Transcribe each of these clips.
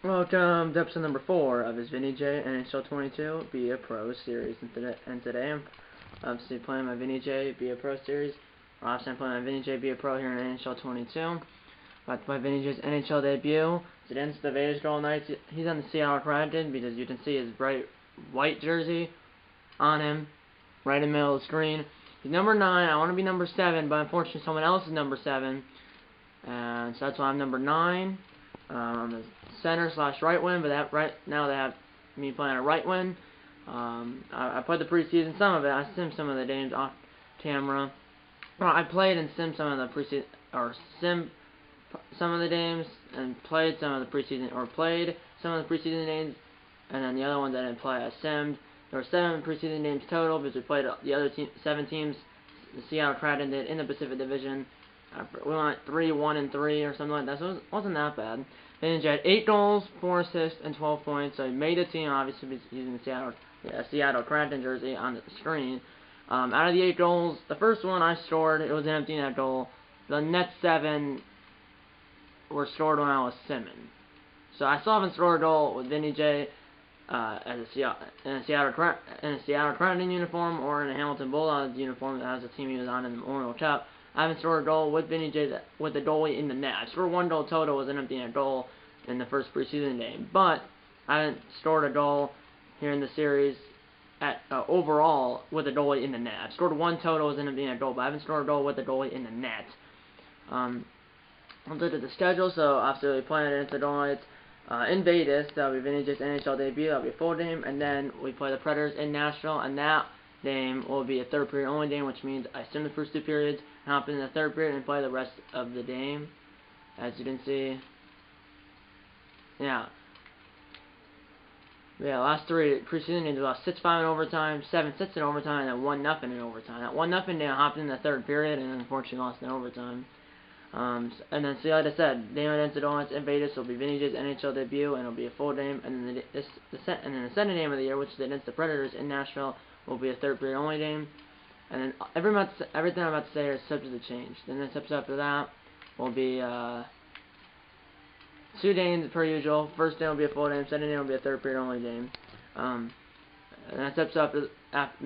Welcome to episode number 4 of his Vinny J'S Nhl 22 Be a Pro series. And today I'm obviously playing my Vinny J Be a Pro series. Obviously I'm playing my Vinny J Be a Pro here in NHL 22. About to play Vinny J'S Nhl Debut. It's against the Vegas Golden Knights. He's on the Seattle Kraken because you can see his bright white jersey on him right in the middle of the screen. He's number 9. I want to be number 7, but unfortunately someone else is number 7. And so that's why I'm number 9. I'm the center / right wing, but right now they have me playing a right wing. I played the preseason, some of it. I simmed some of the games off camera. Well, I played and simmed some of the preseason, or simmed some of the games and played some of the preseason, or played some of the preseason games, and then the other ones I didn't play, I simmed. There were 7 preseason games total because we played the other 7 teams. The Seattle Kraken did in the Pacific Division. We went 3-1-3 or something like that, so it wasn't that bad. Vinny J had 8 goals, 4 assists, and 12 points. So he made the team, obviously, using the Seattle Kraken jersey on the screen. Out of the 8 goals, the first one I scored, it was an empty net goal. The next 7 were scored when I was simming. So I still haven't scored a goal with Vinny J in a Seattle Kraken uniform or in a Hamilton Bulldogs uniform that has the team he was on in the Memorial Cup. I haven't scored a goal with Vinny J with the goalie in the net. I scored 1 goal total, was an empty net goal in the first preseason game, but I haven't scored a goal here in the series overall with a goalie in the net. I've scored 1 total, was an empty net goal, but I haven't scored a goal with the goalie in the net. I'll look at the schedule. So obviously we're playing against the Golden Knights in Vegas. That'll be Vinny J'S Nhl Debut. That'll be a full game, and then we play the Predators in Nashville, and that game will be a third period only game, which means I sim the first 2 periods, hop in the third period, and play the rest of the game. As you can see, yeah, last 3 preseason games, we lost 6-5 in overtime, 7-6 in overtime, and then 1-0 in overtime. That 1-0 game, I hopped in the third period, and unfortunately lost in overtime. And then, see, like I said, game against the Golden Knights in Vegas will be Vinny J'S Nhl Debut, and it'll be a full game. And then the second game of the year, which is against the Predators in Nashville, will be a third period only game. And then everything I'm about to say is subject to change. Then this episode after that will be 2 games per usual. First game will be a full game. Second game will be a third period only game. And that's episode right?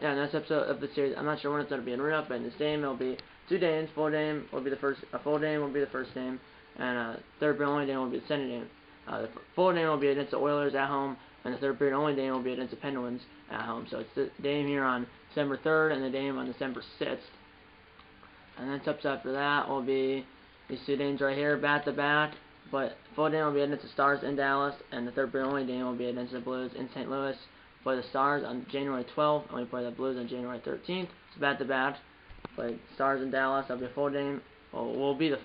Yeah, next episode of the series. I'm not sure when it's going to be in real, but in this game it'll be 2 games. Full game will be the first. A full game will be the first game, and third period only game will be the second game. The full game will be against the Oilers at home, and the third period only game will be against the Penguins at home. So it's the game here on December 3rd and the game on December 6th. And then episode after that will be these 2 games right here, back to back. But full game will be against the Stars in Dallas, and the third period only game will be against the Blues in St. Louis. Play the Stars on January 12th, and we play the Blues on January 13th. It's back to back. Play Stars in Dallas. That'll be a full game. Well, will be the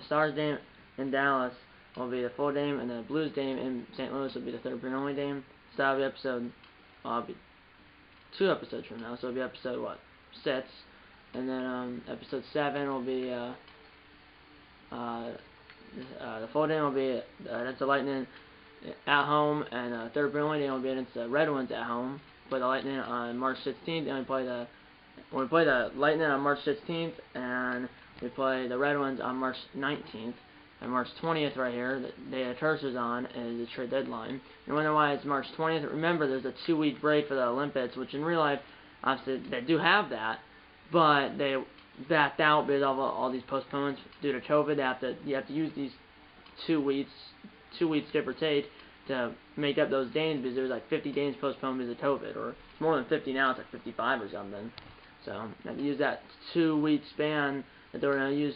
Stars game in Dallas will be the full game, and the Blues game in St. Louis will be the third period only game. So that'll be episode. I'll be 2 episodes from now. So it'll be episode 6, and then episode 7 will be the full game will be against the Lightning at home, and third period only game will be against the Red Wings at home. Play the Lightning on March 16th, and we play the Lightning on March 16th, and we play the Red Wings on March 19th. And March 20th right here, the day the Cursors on, is the trade deadline. You wonder why it's March 20th? Remember, there's a 2-week break for the Olympics, which in real life, obviously, they do have that, but they backed out because of all these postponements due to COVID. You have to use these 2 weeks, give or take, to make up those games, because there's like 50 games postponed because of COVID, or it's more than 50 now, it's like 55 or something. So, you have to use that 2-week span that they were going to use,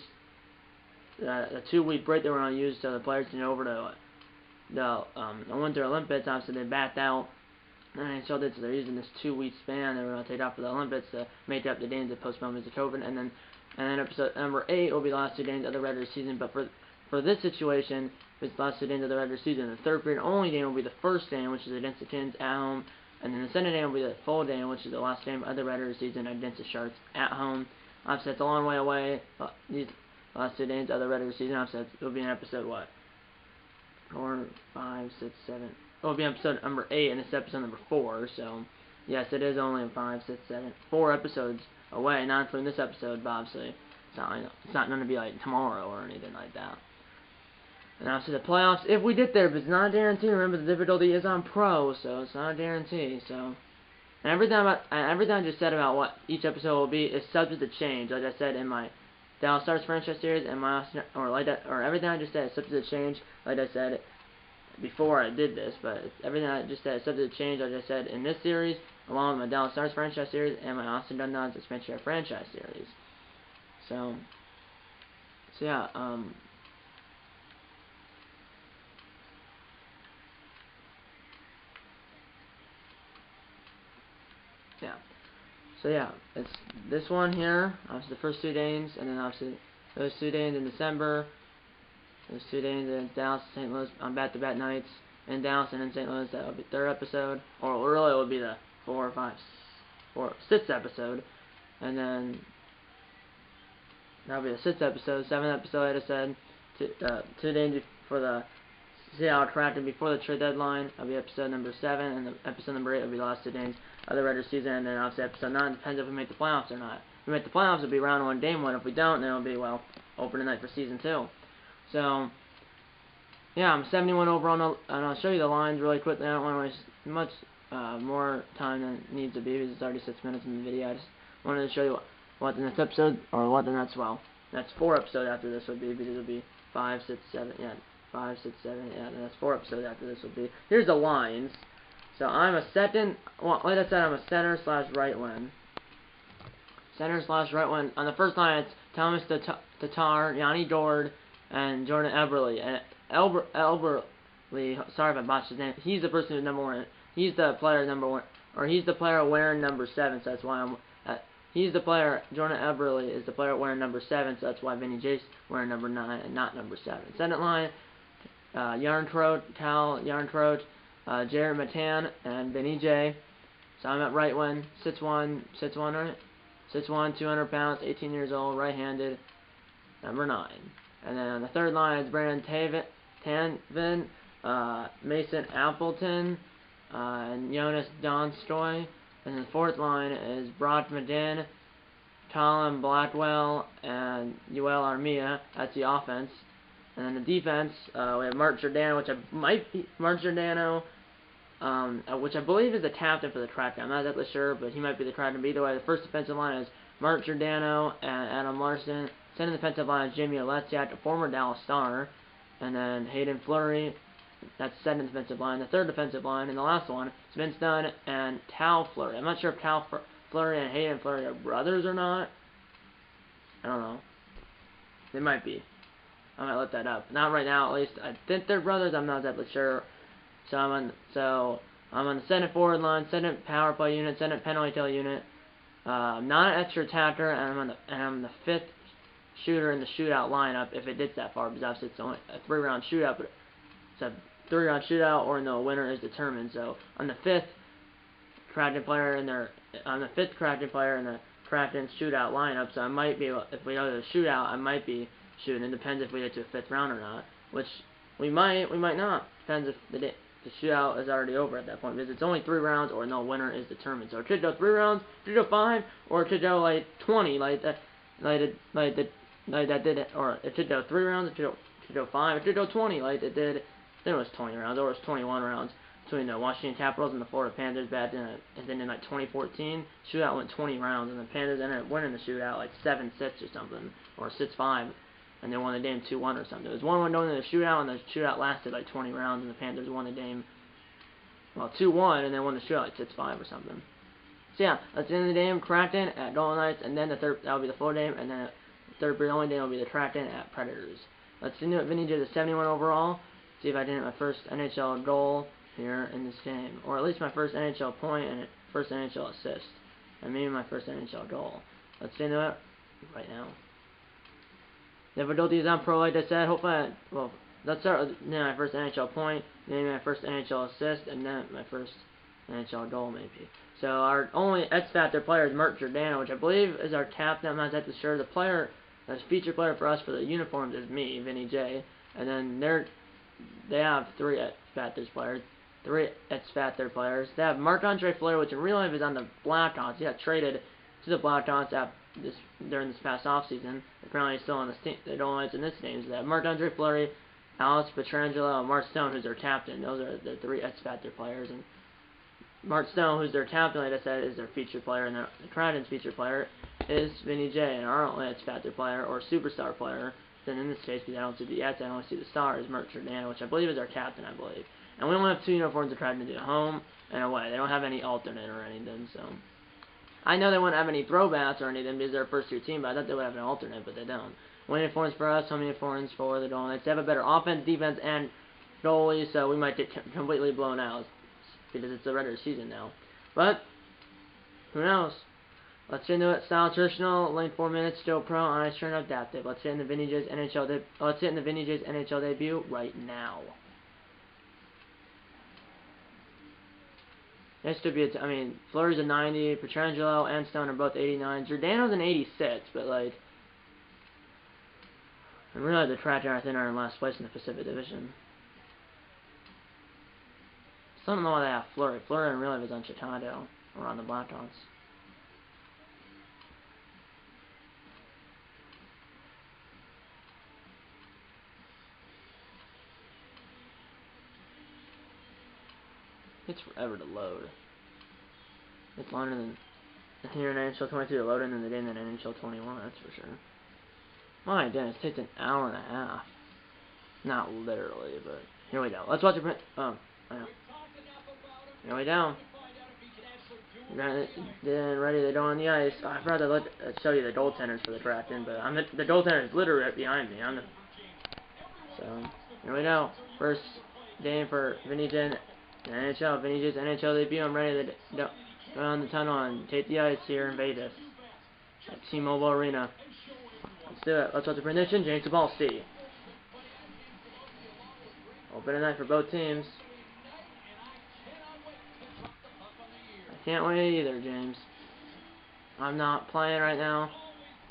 the 2-week break they were going to use so the players can go over to the Winter Olympics. Obviously, they backed out, and so they're using this 2-week span they were going to take off for the Olympics to make up the games that postponed because of COVID. And then episode number 8 will be the last 2 games of the regular season. But for this situation, it's the last 2 games of the regular season. The third period only game will be the first game, which is against the Kings at home. And then the second game will be the full game, which is the last game of the regular season against the Sharks at home. Obviously, it's a long way away. These last 2 games of the regular season. Obviously, it will be in episode 4, 5, 6, 7. It will be episode number 8, and it's episode number 4. So, yes, it is only 5, 6, 7, 4 episodes away. Not including this episode, but obviously, it's not going to be like tomorrow or anything like that. And obviously the playoffs, if we get there, but it's not a guarantee. Remember, the difficulty is on pro, so it's not a guarantee. So, and everything I just said about what each episode will be is subject to change. Like I said in my Dallas Stars franchise series, and everything I just said is subject to change. Like I said before I did this, but everything I just said is subject to change. Like I said in this series, along with my Dallas Stars franchise series and my Austin Dundon Suspension franchise series. So yeah, yeah. So yeah, it's this one here, obviously the first 2 games, and then obviously those 2 games in December, those 2 games in Dallas, St. Louis on back-to-back nights in Dallas and in St. Louis. That will be 3rd episode, or really it will be the 6th episode, and then that'll be the 6th episode. 7th episode, like I said, 2 days for the Seattle Kraken before the trade deadline. That'll be episode number 7, and the episode number 8 will be the last 2 games of the regular season, and then obviously episode 9 depends if we make the playoffs or not. If we make the playoffs, it'll be round 1, game 1. If we don't, then it'll be, well, opening night for season 2. So, yeah, I'm 71 overall, and I'll show you the lines really quickly. I don't want to waste much more time than it needs to be, because it's already 6 minutes in the video. I just wanted to show you what the next episode, or what the next, well, next 4 episodes after this would be, because it'll be 5, 6, 7, yeah, 5, 6, 7, yeah, and that's 4 episodes after this will be. Here's the lines. So I'm a second, well, like I said, I'm a center/right wing. Center/right wing. On the first line, it's Thomas Tatar, Yanni Gord, and Jordan Eberle. And Eberle, sorry if I botched his name. He's the person who's number 1. He's the player number 1, or he's the player wearing number 7. So that's why I'm. He's the player. Jordan Eberle is the player wearing number 7. So that's why Vinny J'S wearing number 9 and not number 7. Second line, Cal Yarntrout, Jared Matan, and Vinny J. So I'm at right wing, 6'1", right? 6'1", 200 pounds, 18 years old, right-handed, number 9. And then on the third line is Brandon Tanvin, Mason Appleton, and Jonas Donskoy. And then the fourth line is Brock Madin, Colin Blackwell, and Yoel Armia. That's the offense. And then the defense, we have Mark Giordano, which I believe is the captain for the Kraken. I'm not exactly sure, but he might be the Kraken. But either way, the first defensive line is Mark Giordano and Adam Larson. Second defensive line is Jamie Oleksiak, a former Dallas Star. And then Hayden Fleury. That's the second defensive line. The third defensive line, and the last one, is Vince Dunn and Tal Fleury. I'm not sure if Tal Fleury and Hayden Fleury are brothers or not. I don't know. They might be. I might look that up. Not right now, at least. I think they're brothers. I'm not exactly sure. So I'm on the second forward line, second power play unit, second penalty kill unit. I'm not an extra attacker, and I'm the 5th shooter in the shootout lineup if it gets that far, because obviously it's only a 3-round shootout, but it's a 3-round shootout, or no, winner is determined. So I'm the 5th Kraken player in the Kraken shootout lineup. So I might be, if we go to the shootout, I might be shooting. It depends if we get to a 5th round or not, which we might not. Depends if the shootout is already over at that point, because it's only 3 rounds, or no, winner is determined. So it could go 3 rounds, it could go 5, or it could go like 20, like that did, or it could go 3 rounds, it could go 5, it could go 20, like it did. Then it was 20 rounds, or it was 21 rounds between the Washington Capitals and the Florida Panthers back then. And then in like 2014, shootout went 20 rounds, and the Panthers ended up winning the shootout like 7-6 or something, or 6-5. And they won the game 2-1 or something. It was 1-1 going into the shootout, and the shootout lasted like 20 rounds, and the Panthers won the game, well, 2-1, and then won the shootout like 6-5 or something. So yeah, that's the end of the game. Kraken at Golden Knights, and then the third, that'll be the full game, and then the third period only game will be the Kraken at Predators. Let's see what Vinny did at 71 overall. See if I did my first NHL goal here in this game, or at least my first NHL point and first NHL assist, and maybe my first NHL goal. Let's see that right now. Difficulty is on pro, like I said. Hopefully, let's start with my first NHL point, maybe my first NHL assist, and then my first NHL goal, maybe. So our only X-Factor player is Mark Giordano, which I believe is our captain. I'm not exactly sure. The player, the feature player for us for the uniforms is me, Vinny J. And then they have 3 X-Factor players. 3 X-Factor players. They have Marc-Andre Fleury, which in real life is on the Blackhawks. He got traded to the Blackhawks during this past offseason. Apparently he's still on the Golden Knights in this game. So they have Marc-Andre Fleury Alex Pietrangelo, and Mark Stone, who's their captain. Those are the three X Factor players. And Mark Stone, who's their captain, like I said, is their featured player, and the Kraken's featured player is Vinny J. And our only X Factor player, or superstar player, then in this case, because I don't see the X, I only see the star, is Vinny J'S, which I believe is our captain, I believe. And we only have 2 uniforms the Kraken do, home and away. They don't have any alternate or anything, so. I know they wouldn't have any throwbacks or anything because they're a first-year team, but I thought they would have an alternate, but they don't. Away uniforms for us, home uniforms for the Dolphins. They have a better offense, defense, and goalie, so we might get completely blown out because it's the regular season now. But, who knows? Let's get into it. Style traditional, lane 4 minutes, still pro, on ice turn adaptive. Let's get into Vinny J'S NHL debut right now. This could be Fleury's a 90, Pietrangelo and Stone are both 89. Giordano's an 86, but like, I realize the Kraken I think are in last place in the Pacific Division. Still don't know why they have Fleury. Fleury in real life is on Chicago, or on the Blackhawks. It's forever to load. It's longer than here in NHL 22 to load in than the game in NHL 21, that's for sure. My goodness, it takes an hour and a half. Not literally, but here we go. Let's watch it. Here we go. Then ready to go on the ice. Oh, I forgot to show you the goaltenders for the Kraken, but the goaltender is literally right behind me. So here we go. First game for Vinny J'S NHL. Vinny J'S NHL debut. I'm ready to go on the tunnel and take the ice here in Vegas at T-Mobile Arena. Let's do it. Let's watch the prediction. James Sabalski. Open tonight for both teams. I can't wait either, James. I'm not playing right now.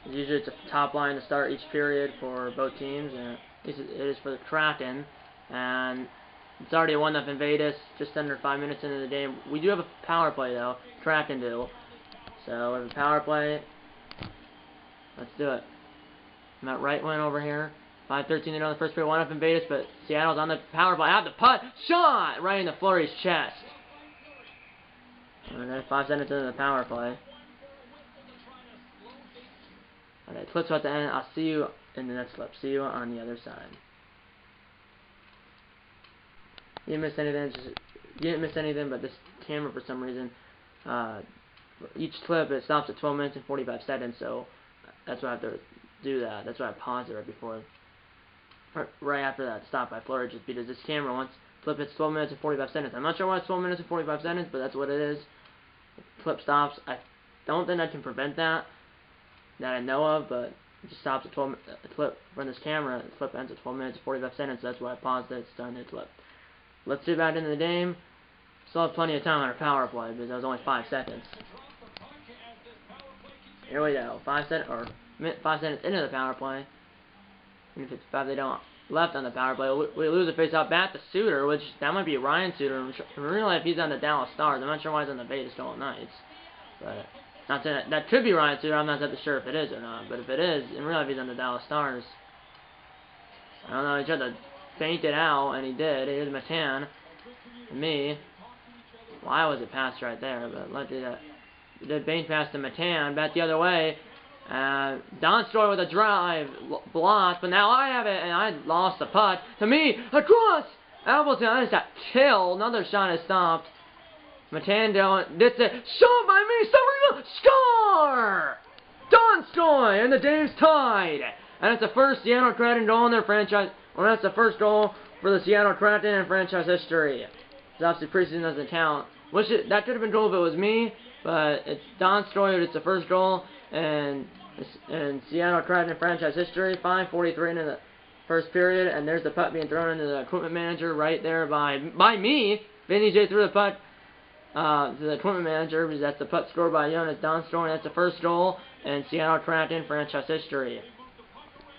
Usually it's a top line to start each period for both teams, and it is for the Kraken. And it's already a 1-0 in Vegas, just under 5 minutes into the game. We do have a power play, though. Kraken do. So, we have a power play. Let's do it. I'm at right wing over here. 5:13 to go in the first period. 1-0 in Vegas, but Seattle's on the power play. Out the putt. Shot! Right in the Fleury's chest. And then 5 seconds into the power play. Alright, clip's about to end. I'll see you in the next clip. See you on the other side. You didn't miss anything, but this camera, for some reason, each clip, it stops at 12 minutes and 45 seconds, so that's why I have to do that. That's why I paused it right before, right after that stop by Fleury, just because this camera, once clip hits 12 minutes and 45 seconds. I'm not sure why it's 12 minutes and 45 seconds, but that's what it is. Clip stops. I don't think I can prevent that I know of, but it just stops at 12 minutes. The clip from this camera, the clip ends at 12 minutes and 45 seconds, so that's why I paused it. It's done the clip. Let's get back into the game. Still have plenty of time on our power play because that was only 5 seconds. Here we go. 5 seconds into the power play. And if it's 5 they don't left on the power play, we lose a face-off bat to Suter, which that might be Ryan Suter. In real life, he's on the Dallas Stars. I'm not sure why he's on the Vegas Golden Knights. But not saying that could be Ryan Suter. I'm not sure if it is or not. But if it is, in real life, he's on the Dallas Stars. I don't know. He tried to feint it out, and he did. Here's Matan. Me. Why was it passed right there? But let's do that. We did feint pass to Matan. Back the other way. Don Story with a drive. Blocked. But now I have it, and I lost the puck. To me. Across. Appleton. I just got killed. Another shot is stopped. Matan doing. This is shot by me. Somebody score! Don Story. And the game's tied. And it's the first Seattle Kraken goal in their franchise. Well, that's the first goal for the Seattle Kraken in franchise history. It's obviously preseason doesn't count. That could have been cool if it was me, but it's Don Story. It's the first goal in Seattle Kraken franchise history. 5:43 into the first period, and there's the puck being thrown into the equipment manager right there by me. Vinny J threw the puck to the equipment manager because that's the puck scored by Jonas Don Story. That's the first goal in Seattle Kraken franchise history.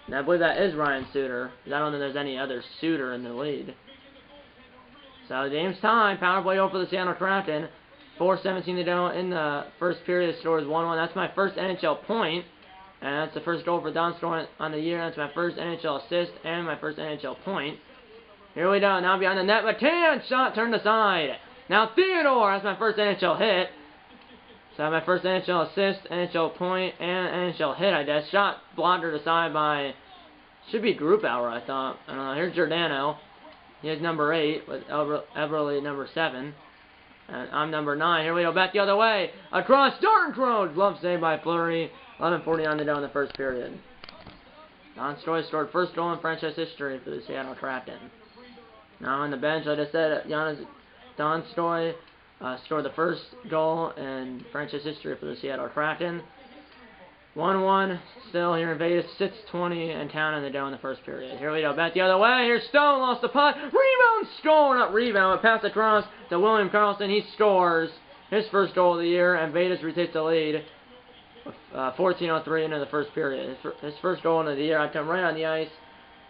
And I believe that is Ryan Suter, because I don't think there's any other Suter in the league. So the game's tied. Power play over for the Seattle Kraken. 4:17 to go in the first period. The score is 1-1. That's my first NHL point. And that's the first goal for Don Story on the year. That's my first NHL assist and my first NHL point. Here we go. Now behind the net. McCann shot turned aside. Now Theodore. That's my first NHL hit. So I have my first NHL assist, NHL point, and NHL hit, I guess. Shot blocked aside by, should be Grubauer, I thought. I don't know. Here's Giordano. He has number 8, with Eberle number 7. And I'm number 9. Here we go. Back the other way. Across Darnkroad. Glove saved by Fleury. 11:49 to go in the first period. Don Stoy scored first goal in franchise history for the Seattle Kraken. Now on the bench, like I said, Don Stoy scored the first goal in franchise history for the Seattle Kraken. 1-1 still here in Vegas. 6:20 in town in the dough in the first period. Here we go. Back the other way. Here's Stone. Lost the puck. Rebound. Score. Not rebound. But pass across to William Karlsson. He scores his first goal of the year. And Vegas retakes the lead. 14:03 into the first period. His first goal of the year. I come right on the ice.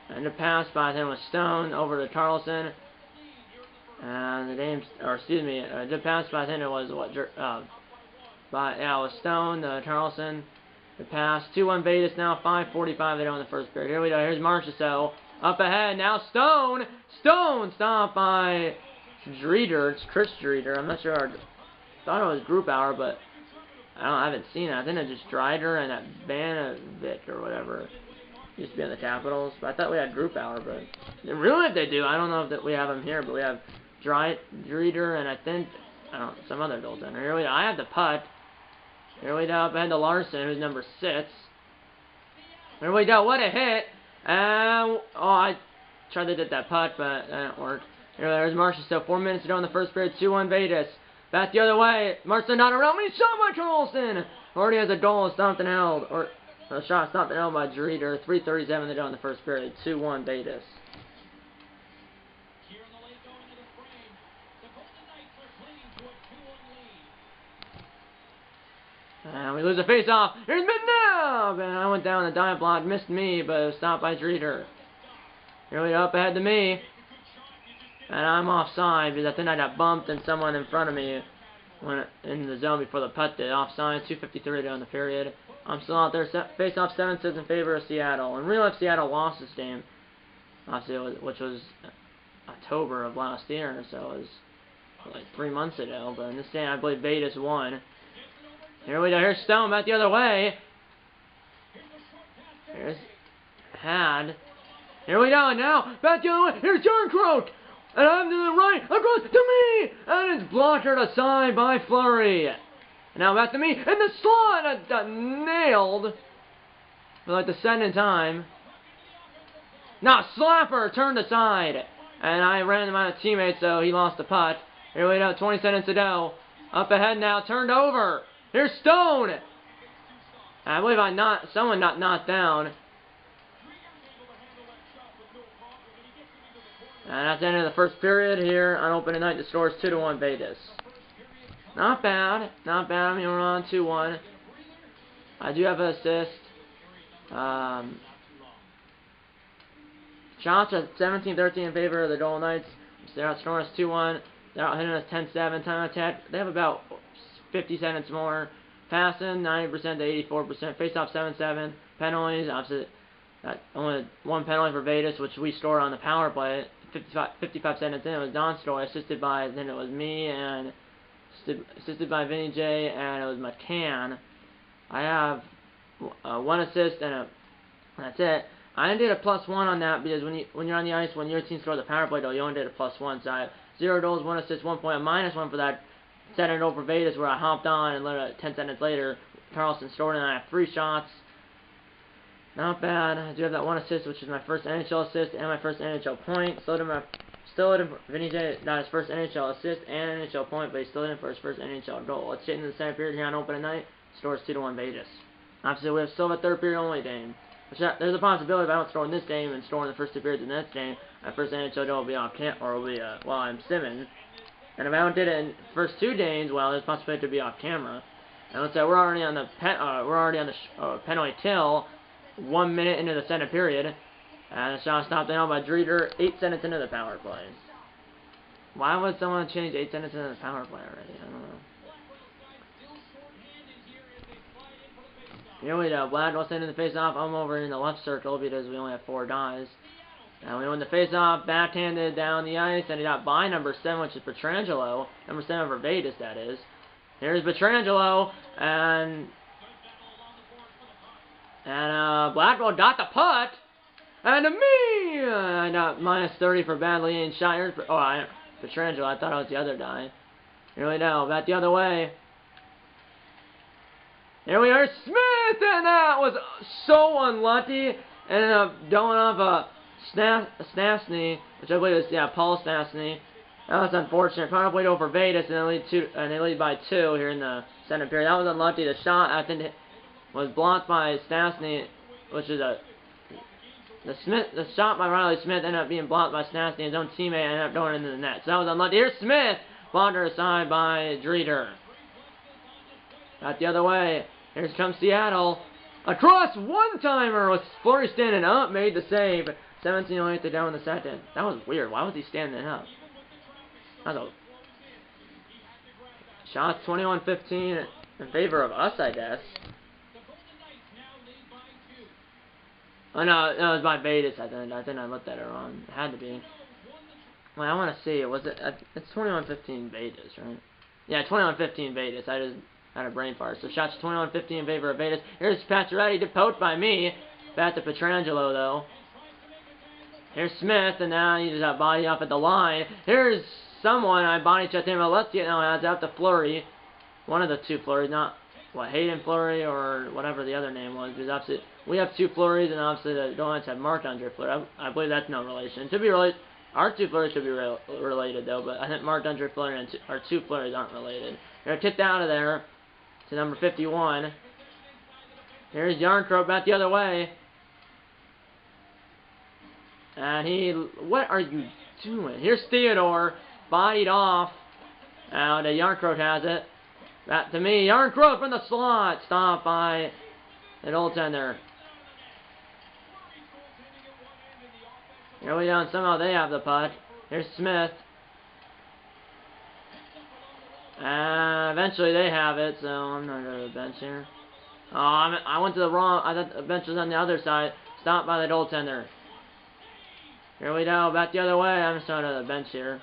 And the pass by him was Stone over to Karlsson. And the name, or excuse me, the pass by him was what? It was Stone to Karlsson. The pass, 2-1 Vegas now, 5:45 to go in the first period. Here we go, here's Marchessault. Up ahead, now Stone! Stone stopped by Driedger. It's Chris Driedger. I'm not sure. I thought it was Grubauer, but I haven't seen it. I think it's just Driedger and that Banovic or whatever. Used to be on the Capitals. But I thought we had Grubauer, but really if they do, I don't know if we have him here, but we have Driedger and I think, some other goaltender. Here we go. I have the putt. Here we go, up ahead to Larson, who's number 6. Here we go, what a hit! And, I tried to get that putt, but that didn't work. There's Marchessault, 4 minutes to go in the first period, 2-1 Vegas. Back the other way, Marchessault not around me, shot by Karlsson! Already has a goal, stopped and held, or a shot stopped and held by Driedger, 3:37 to go in the first period, 2-1 Vegas. And we lose a face-off. Here's McNabb! And I went down the dive block, missed me, but it was stopped by Driedger. Here we go, up ahead to me. And I'm offside because I think I got bumped and someone in front of me went in the zone before the putt did. Offside, 2:53 to go in the period. I'm still out there. Face-off 7-6 in favor of Seattle. In real life, Seattle lost this game, obviously, which was October of last year, so it was like 3 months ago. But in this game, I believe Vegas won. Here we go. Here's Stone back the other way. Here's Had. Here we go. Now back the other way. Here's Jarnkrok. And I'm to the right. Across to me. And it's blocked aside by Fleury. And now back to me. And the slot. I got nailed. For like the second time. Now Slapper turned aside. And I ran into my teammate, so he lost the putt. Here we go. 20 seconds to go. Up ahead now. Turned over. Here's Stone! I believe someone got knocked down. And that's the end of the first period here on opening night. The score is 2-1 Vegas. Not bad. Not bad. I mean, we're on 2-1. I do have an assist. Shots at 17-13 in favor of the Golden Knights. They're outscoring us 2-1. They're out hitting us 10-7. Time attack. They have about 50 seconds more. Passing 90% to 84%. Face-off 7-7. Penalties, obviously, only one penalty for Vegas, which we scored on the power play. 55 seconds in, it was Don Stoy, then it was me, and assisted by Vinny J, and it was McCann. I have one assist, and that's it. I did a +1 on that because when you're on the ice, when your team scores the power play, though, you only did a +1. So I have 0 goals, 1 assist, 1 point, -1 for that second goal for Vegas, where I hopped on, and literally 10 seconds later, Karlsson scored, and I have 3 shots. Not bad. I do have that 1 assist, which is my first NHL assist and my first NHL point. Still didn't Vinny J got his first NHL assist and NHL point, but he still didn't for his first NHL goal. Let's get into the second period here on opening night. Score is 2-1 Vegas. Obviously, we have still a third period only game. There's a possibility if I don't score in this game and score in the first 2 periods in the next game, my first NHL goal will be off will be while I'm simming. And if I don't did it in the first 2 games, well, there's a possibility to be off camera. And let's say we're already on the penalty till 1 minute into the second period, and the shot stopped down by Driedger 8 seconds into the power play. Why would someone change 8 seconds into the power play already? I don't know. Here we go. Vlad will send in the face-off. I'm over in the left circle because we only have 4 guys. And we win the face-off, backhanded down the ice, and he got by number 7, which is Pietrangelo. Number 7 for Vegas, that is. Here's Pietrangelo, and Blackwell got the putt, and to me, I got minus 30 for badly aimed shot. Here's, Pietrangelo, I thought it was the other guy. Here we go, back the other way. Here we are, Smith, and that was so unlucky. Ended up going off a Stastny, which I believe is, Paul Stastny. That was unfortunate. Probably played over Vegas, and they lead by 2 here in the second period. That was unlucky. The shot, I think, was blocked by Stastny, which is the shot by Riley Smith ended up being blocked by Stastny. His own teammate ended up going into the net. So that was unlucky. Here's Smith, blocked aside by Dreeder. Got the other way. Here comes Seattle. Across one-timer with Fleury standing up, made the save. 17:08 to go in the second. That was weird. Why was he standing up? That was a shots 21-15 in favor of us, I guess. Oh no, it was by Vegas. I think I looked at it wrong. It had to be. Well, I want to see. Was it? It's 21-15 Vegas, right? Yeah, 21-15 Vegas. I just had a brain fart. So shots 21-15 in favor of Vegas. Here's Pacioretty, poked by me. Back to Pietrangelo though. Here's Smith, and now he just got body off at the line. Here's someone I body checked him, but let's get now adds out to Fleury. One of the 2 Fleuries, not Hayden Fleury or whatever the other name was. Because obviously we have 2 Fleuries, and obviously the Dolphins have Marc-Andre Fleury. I believe that's no relation. To be related, our 2 Fleuries should be related though, but I think Marc-Andre Fleury and our 2 Fleuries aren't related. They're kicked out of there to number 51. Here's Yarncroke back the other way. And what are you doing? Here's Theodore, bodied off. Now the Yarncroke has it. Back to me, Yarncroke from the slot, stopped by the goaltender. Here we go, and somehow they have the puck. Here's Smith. Eventually they have it, so I'm not going to the bench here. Oh, I went to the wrong, I thought the bench was on the other side. Stopped by the goaltender. Here we go, back the other way. I'm just going to the bench here.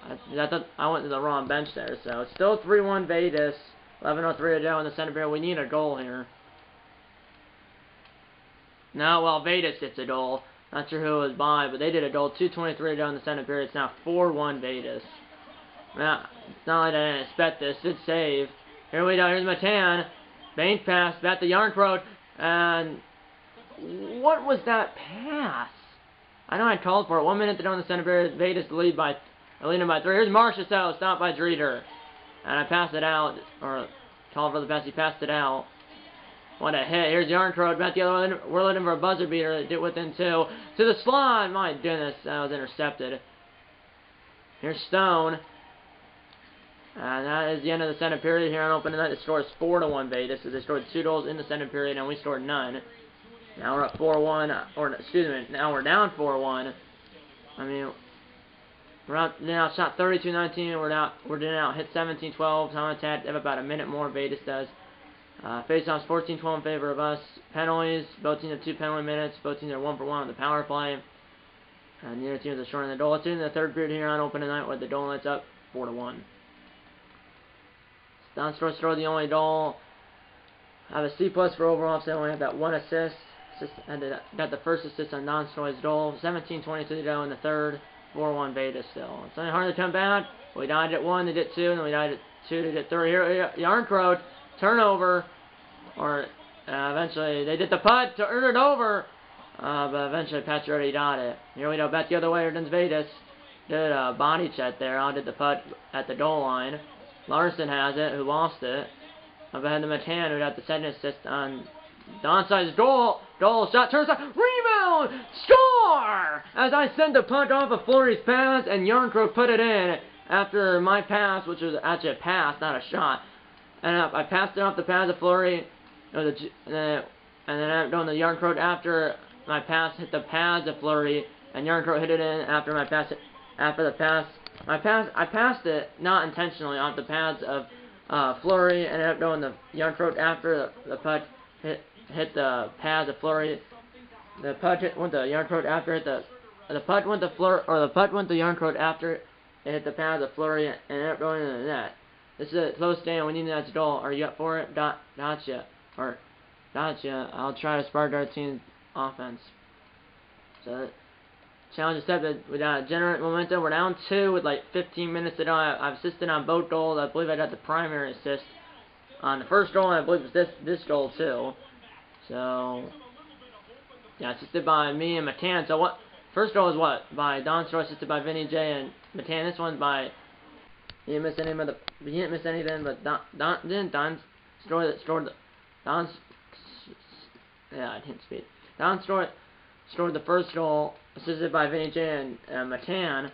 I thought I went to the wrong bench there. So it's still 3-1 Vegas. 11:03 to go in the center period. We need a goal here. No, well, Vegas gets a goal. Not sure who it was by, but they did a goal. 2:23 to go in the center period. It's now 4-1 Vegas. Now, it's not like I didn't expect this. Good save. Here we go. Here's Matan. Bank pass. Back to Yarncroke. And what was that pass? I know I called for it. 1 minute to go in the center period. Vegas leading by 3. Here's Marchessault, stopped by Dreeder. And I passed it out, or called for the pass. He passed it out. What a hit. Here's Yarncroke back the other way. We're looking for a buzzer beater. Did within 2. To the slot. My goodness, that was intercepted. Here's Stone. And that is the end of the center period here on opening night. The score is 4-1 Vegas. So they scored 2 goals in the center period, and we scored none. Now we're up 4-1, or excuse me, now we're down 4-1. I mean, we're now shot 32-19. We're now hit 17-12. Time attack. They have about a minute more. Vegas does. Face-offs 14-12 in favor of us. Penalties. Both teams have 2 penalty minutes. Both teams are 1 for 1 on the power play. And the other teams are short on the goal. It's in the third period here on opening night with the goal lights up 4-1. Don Stroh scored the only goal. I have a C+ for overall, so I only have that 1 assist. Got the first assist on Don Stroh's goal. 17:22 to go in the third. 4-1 Vegas still. It's only hard to come back. We died at 1, they did 2, and then we died at 2, they did 3. Here, Yarncroke, turnover. Or eventually they did the putt to earn it over. But eventually Pacioretty got it. Here we go, back the other way. Here comes Vegas. Did a body check there. I did the putt at the goal line. Larson has it, who lost it. Up ahead to Matan, who got the second assist on Donside's goal. Shot, turns out, rebound, score! As I send the punt off of Fleury's pass, and Yarncroke put it in after my pass, which was actually a pass, not a shot. And I passed it off the pass of Fleury, and then I'm doing the Yarncroke after my pass hit the pads of Fleury, and Yarncroke hit it in after my pass. After the pass, I passed it not intentionally off the pads of Fleury, and ended up doing the Yarncroke after the puck hit the pads of Fleury. The puck went to Yarncroke after hit the the putt went to Yarncroat after it hit the pad of the flurry and ended up going into the net. This is a close stand. We need that to goal. Are you up for it? Gotcha. I'll try to spark our team's offense. So, challenge accepted. We got to generate momentum. We're down 2 with like 15 minutes to go. I've assisted on both goals. I believe I got the primary assist on the first goal, and I believe it's this goal too. So, yeah, assisted by me and Matan. So what? First goal is what? By Don Stroy, assisted by Vinny J and Matan. This one's by. He didn't miss anything, but Don Stroy scored the Don. Yeah, I didn't speak. Don Stroy scored the first goal, assisted by Vinny J and Matan.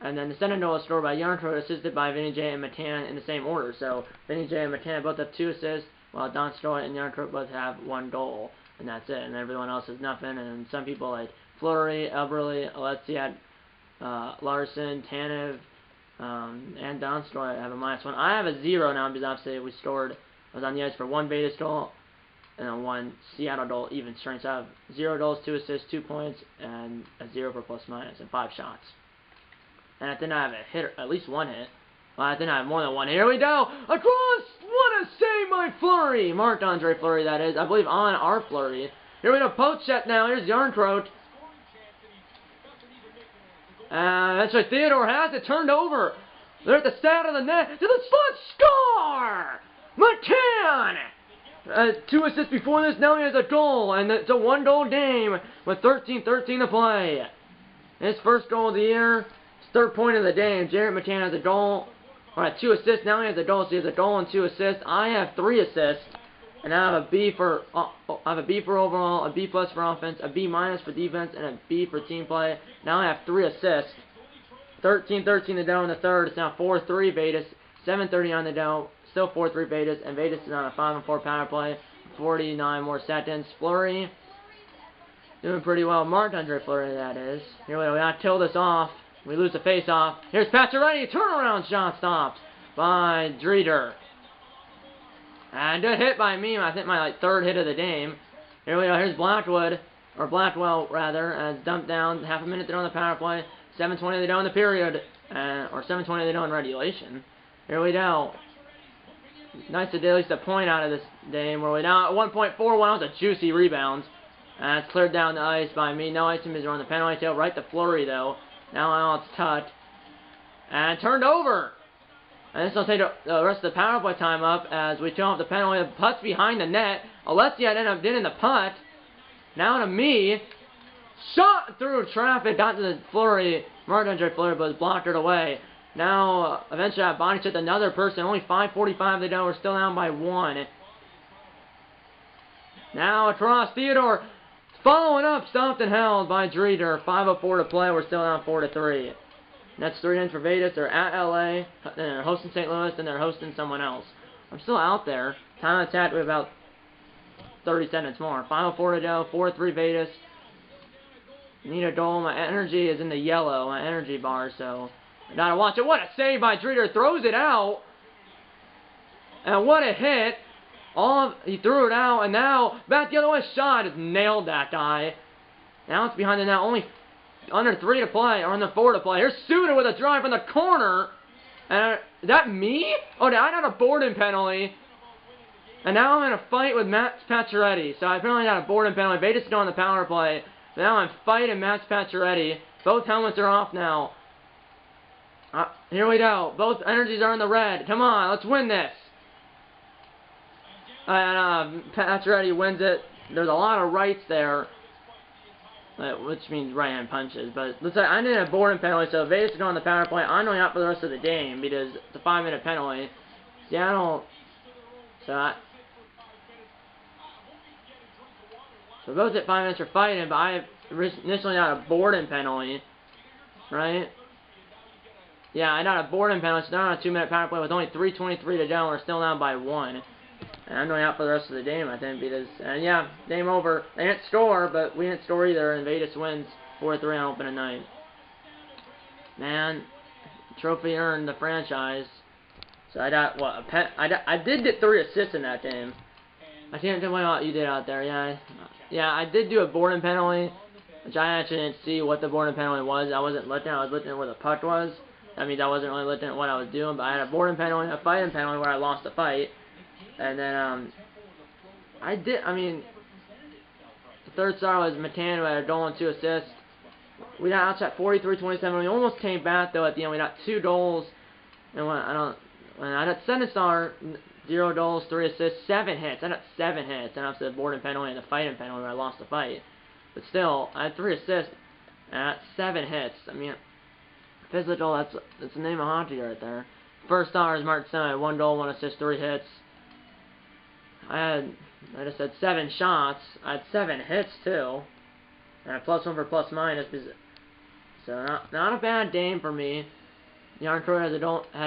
And then the second goal was scored by Yarncroat, assisted by Vinny J and Matan in the same order. So Vinny J and Matan both have 2 assists, while Don Stroy and Yarncroat both have 1 goal. And that's it. And everyone else has nothing. And some people like Fleury, Elberly, Alexia, Larson, Tanev, and Don Stroy have a -1. I have a 0 now because obviously we scored. I was on the ice for 1 Vegas goal and 1 Seattle goal even strength. So I have 0 goals, 2 assists, 2 points, and a 0 for +- and 5 shots. And I think I have a hit, at least 1 hit. Well, I think I have more than 1. Here we go! Across! What a save by Fleury! Marc-Andre Fleury, that is. I believe on our Fleury. Here we go, post check now. Here's Yarncroat. That's right, Theodore has it turned over. They're at the side of the net. To the slot, score! Matan! 2 assists before this, now he has a goal. And it's a 1-goal game with 13:13 to play. His first goal of the year. 3rd point of the game. Jarrett Matan has a goal. Alright, 2 assists. Now he has a goal. So he has a goal and 2 assists. I have 3 assists. And I have a B for overall, a B+ for offense, a B- for defense, and a B for team play. Now I have 3 assists. 13:13 to go in the third. It's now 4-3 Vegas. 7:30 on the go. Still 4-3 Vegas. And Vegas is on a 5-4 power play. 49 more seconds. Fleury doing pretty well. Marc-Andre Fleury, that is. Here we go. We got to kill this off. We lose the face-off. Here's Pacioretty. Turnaround shot stopped by Dreeder. And good hit by me. I think my 3rd hit of the game. Here we go. Here's Blackwood. Or Blackwell, rather. And it's dumped down. Half a minute to go on the power play. 7:20 to go in the period. Or 7:20 to go in regulation. Here we go. Nice to get at least a point out of this game. Where we now at 1.41. That was a juicy rebound. And it's cleared down the ice by me. No icing is on the penalty tail. Right to Fleury, though. Now it's touched. And turned over. And this will take the rest of the power play time up as we turn off the penalty. The putt's behind the net. Alessia ended up getting the putt. Now to me. Shot through traffic. Got to the Fleury. Marc-Andre Fleury, but was blocked it away. Now, eventually I body checked another person. Only 5:45 to go. We're still down by 1. Now across Theodore. Following up, stopped and held by Dreeder. 5:04 to play. We're still down 4-3. That's 3 ends for Vegas. They're at LA. Then they're hosting St. Louis. Then they're hosting someone else. I'm still out there. Time attack with about 30 seconds more. 5:04 to go. 4-3 Vegas. Need a goal. My energy is in the yellow. My energy bar. So I gotta watch it. What a save by Dreeder. Throws it out. And what a hit. He threw it out, and now back the other way. Shot has nailed that guy. Now it's behind the net. Only under 3 to play, or under 4 to play. Here's Suter with a drive from the corner. And is that me? Oh, I got a boarding penalty. And now I'm in a fight with Matt Pacioretty. So I apparently got a boarding penalty. Vegas is on the power play. Now I'm fighting Matt Pacioretty. Both helmets are off now. Here we go. Both energies are in the red. Come on, let's win this. And Pacioretty wins it. There's a lot of rights there, which means right-hand punches. But looks like I didn't have a boarding penalty, so Vegas is on the power play. I'm going out for the rest of the game because it's a 5-minute penalty. Seattle. So both at 5 minutes for fighting, but I initially got a boarding penalty, right? Yeah, I got a boarding penalty, so they're on a 2-minute power play with only 3:23 to go. We're still down by 1. And I'm going out for the rest of the game, I think, because, and yeah, game over. They didn't score, but we didn't score either, and Vegas wins 4-3 on opening night. Man, trophy earned the franchise. So I got, what, I did get 3 assists in that game. I can't tell me what you did out there, yeah. Yeah, I did do a boarding penalty. which I actually didn't see what the boarding penalty was. I wasn't looking. I was looking at where the puck was. That means I wasn't really looking at what I was doing. But I had a boarding penalty, a fighting penalty where I lost the fight, and then the third star was Matan, who had a goal and 2 assists. We got outside 43-27. We almost came back though at the end. We got 2 goals, and when I got 7 star, 0 goals, 3 assists, 7 hits. I got 7 hits, and after the boarding penalty and the fighting penalty where I lost the fight. But still, I had 3 assists and I got 7 hits. I mean, physical. That's the name of hockey right there. First star is Martin Stone. I had 1 goal, 1 assist, 3 hits. I just had 7 shots. I had 7 hits too. And a +1 for plus minus. So not a bad game for me. Yarncroy had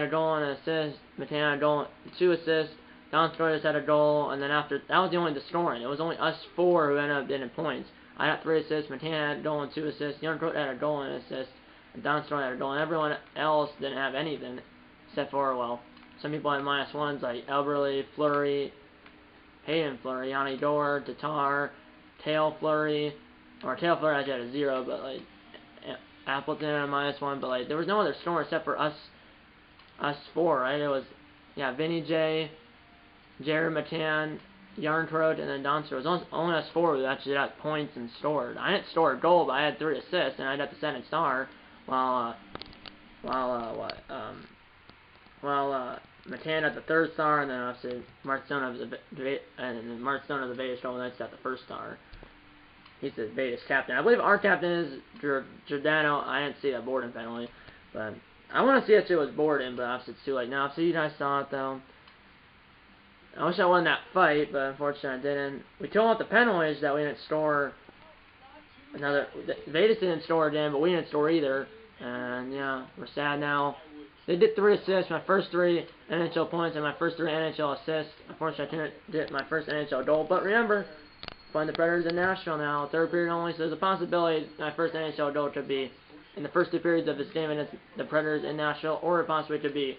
a goal and an assist. Matan had a goal, 2 assists. Don Stroyers had a goal, and then after that was the only scoring. It was only us 4 who ended up getting points. I had 3 assists. Matan had a goal and 2 assists. Yarncroy had a goal and an assist. And Don Stroyer had a goal, and everyone else didn't have anything except for, well, some people had -1s like Elberly, Fleury, Hayden Fleury, Yanni Dor, Tatar, Tail Fleury, or Tail Fleury actually had a 0, but like Appleton had a -1, but like there was no other scorer except for us 4, right? It was Vinny J, Jared Matan, Yarncroat, and then Donster. It was only us 4 who actually got points and scored. I didn't score a goal, but I had 3 assists, and I got the 7th star, while Matan got the 3rd star, and then obviously Mark Stone of the Vegas Golden Knights got the 1st star. He's the Vegas captain. I believe our captain is Giordano. I didn't see that boarding penalty, but I want to see if it was boarding, but obviously it's too late now. So you guys saw it though. I wish I won that fight, but unfortunately I didn't. We told out the penalties that we didn't score another. Vegas didn't score again, but we didn't score either. And yeah, we're sad now. They did 3 assists, my first 3 NHL points and my first 3 NHL assists. Unfortunately, I couldn't get my first NHL goal. But remember, playing the Predators in Nashville now, 3rd period only, so there's a possibility my first NHL goal could be in the first 2 periods of this game against the Predators in Nashville, or it possibly could be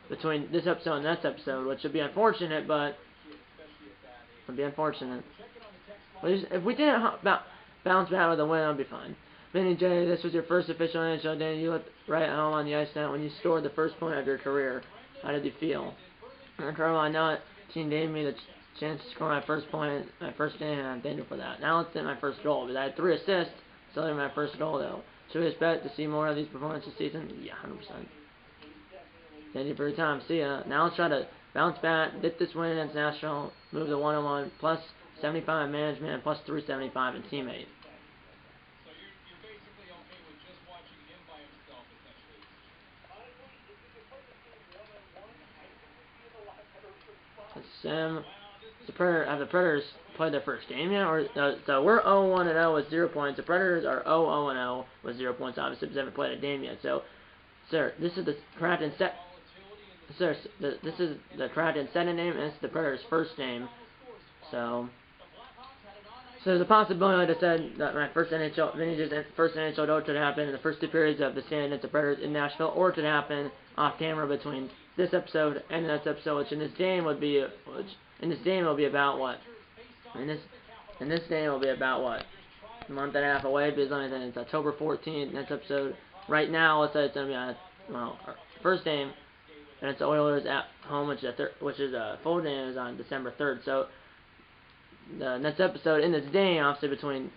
between this episode and next episode, which would be unfortunate, but would be unfortunate. But if we didn't bounce back with a win, I'd be fine. Vinny J, this was your first official NHL game. You looked right at home on the ice net when you scored the first point of your career. How did you feel? I know it. Team gave me the chance to score my first point, my first game, and I'm thankful for that. Now let's get my first goal, because I had 3 assists, so that's my first goal, though. Should we expect to see more of these performances this season? Yeah, 100%. Thank you for your time. See ya. Now let's try to bounce back, get this win against Nashville, move to 101, plus 75 in management, and plus 375 in teammate. Have the Predators played their first game yet? Or so we're 0-1-0 with 0 points. The Predators are 0-0 with 0 points, obviously, because they haven't played a game yet. So, sir, this is the Kraken set. Sir, this is the Kraken second name, and this is the Predators' first name. So there's a possibility, like I said, that my first Vinny J'S first NHL goal could happen in the first 2 periods of the stand against the Predators in Nashville, or it could happen off camera between this episode and the next episode, which in this game will be about what? In this game will be about what? A month and a half away, because it's October 14th. Next episode, right now, let's say it's gonna be on our first game, and it's the Oilers at home, which is full game is on December 3rd. So the next episode in this game, obviously between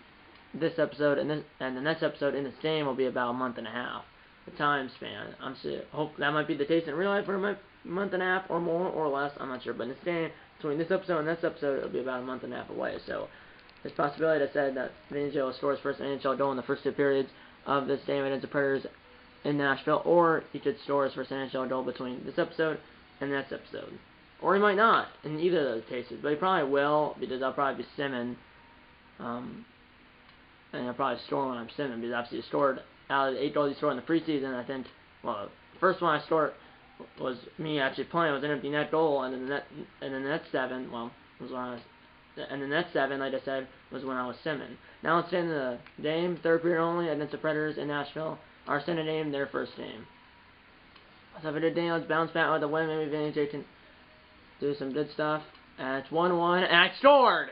this episode and the next episode in this game will be about a month and a half. The time span. I'm sure. Hope that might be the case in real life for a month and a half or more or less. I'm not sure. But in this game, between this episode and this episode, it'll be about a month and a half away. So there's a possibility that said that Vinny J'S will score his first NHL goal in the first 2 periods of this game against the Predators in Nashville, or he could score his first NHL goal between this episode and the next episode. Or he might not in either of those cases, but he probably will, because I'll probably be simming. And I'll probably score when I'm simming, because obviously he scored out of the 8 goals he scored in the preseason. I think, well, the first one I scored was me actually playing, was an empty net goal, and then the next 7, well, was when I was, and the next 7, like I said, was when I was simming. Now let's get into the game, 3rd period only, against the Predators in Nashville. Our second game, their first game. Let's have a good day. Let's bounce back with a win. Maybe Vinny J can do some good stuff. And it's 1-1, and I scored!